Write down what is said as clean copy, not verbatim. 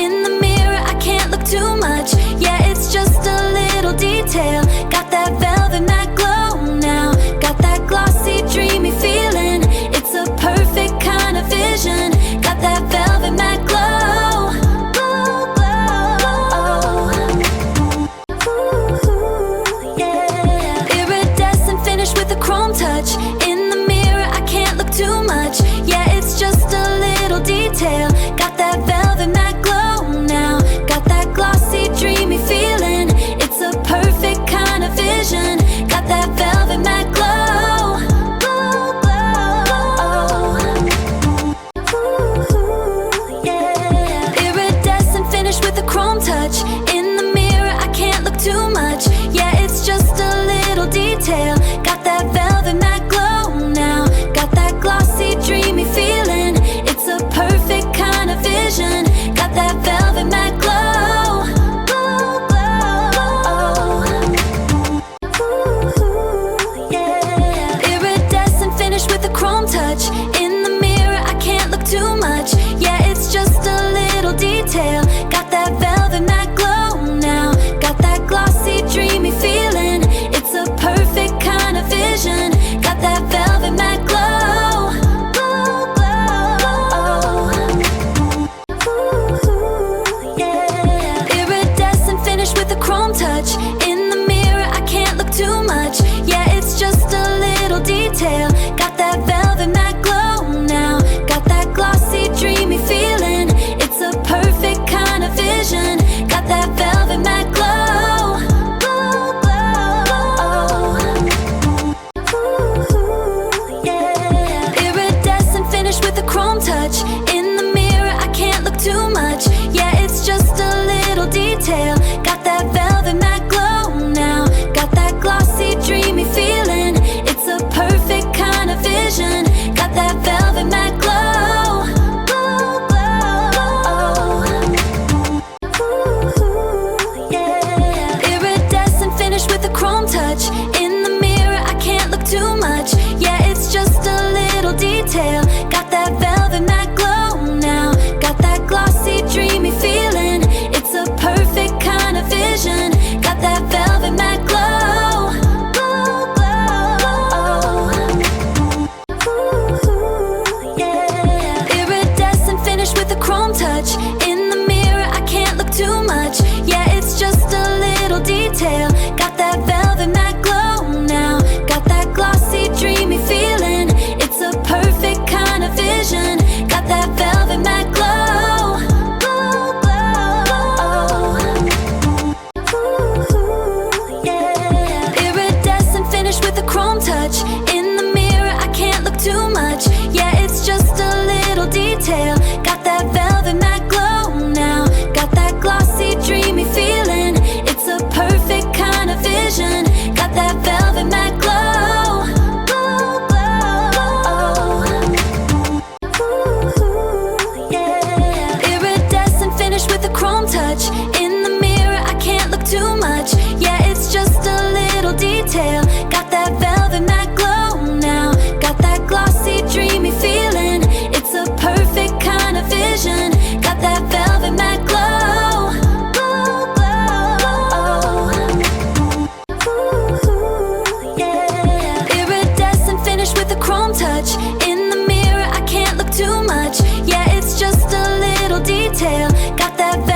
In the mirror, I can't look too much. Yeah, it's just a little detail. Got that velvet matte glow now. Got that glossy, dreamy feeling. It's a perfect kind of vision. Got that velvet matte glow. Glow, glow. Ooh, yeah. Iridescent finish with a chrome touch. In the mirror, I can't look too much. Yeah, it's just a little detail. Got that velvet matte glow now. Got that glossy, dreamy feeling. It's a perfect kind of vision. Got that velvet matte glow. Glow, glow. Ooh, yeah. Iridescent finish with a chrome touch. In the mirror, I can't look too much. Yeah, it's just a little detail. Got that velvet matte glow now. Got that glossy, dreamy feeling. It's a perfect kind of vision. Got that velvet matte glow. Glow, glow. Ooh, yeah. Iridescent finish with a chrome touch. In the mirror, I can't look too much. Yeah, it's just a little detail. Got that velvet matte glow now. Got that glossy, dreamy feeling. It's a perfect kind of vision. Got that velvet matte glow. Glow, glow. Ooh, yeah. Iridescent finish with a chrome touch. In the mirror, I can't look too much. Yeah, it's just a little detail. Got that velvet matte glow now. Got that glossy, dreamy feeling. It's a perfect kind of vision. Got that velvet matte glow. Glow, glow. Ooh, yeah. Iridescent finish with a chrome touch. In the mirror, I can't look too much. Yeah, it's just a little detail. Got that velvet matte glow now. Got that glossy, dreamy feeling. It's a perfect kind of vision. Got that velvet matte glow. Glow, glow. Ooh, yeah. Iridescent finish with a chrome touch. In the mirror, I can't look too much. Yeah, it's just a little detail. Got that velvet matte glow now. Got that glossy, dreamy feeling. It's a perfect kind of vision. Got that velvet matte glow. Glow, glow. Ooh, yeah. Iridescent finish with a chrome touch. In the mirror, I can't look too much. Yeah, it's just a little detail. Got that velvet matte glow now. Got that glossy, dreamy feeling. It's a perfect kind of vision. Got that velvet matte glow. Glow, glow. Ooh, yeah. Iridescent finish with a chrome touch. In the mirror, I can't look too much. Yeah, it's just a little detail. Got that velvet matte glow now. Got that glossy, dreamy feeling. It's a perfect kind of vision. Got that velvet matte glow. Glow, glow. Ooh, yeah. Iridescent finish with a chrome touch. In the mirror, I can't look too much. Yeah, it's just a little detail. Got that velvet matte glow now. Got that glossy, dreamy feeling. It's a perfect kind of vision. Got that velvet matte glow. Glow, glow. Ooh, yeah. Iridescent finish with a chrome touch. In the mirror, I can't look too much. Yeah, it's just a little detail. Got that velvet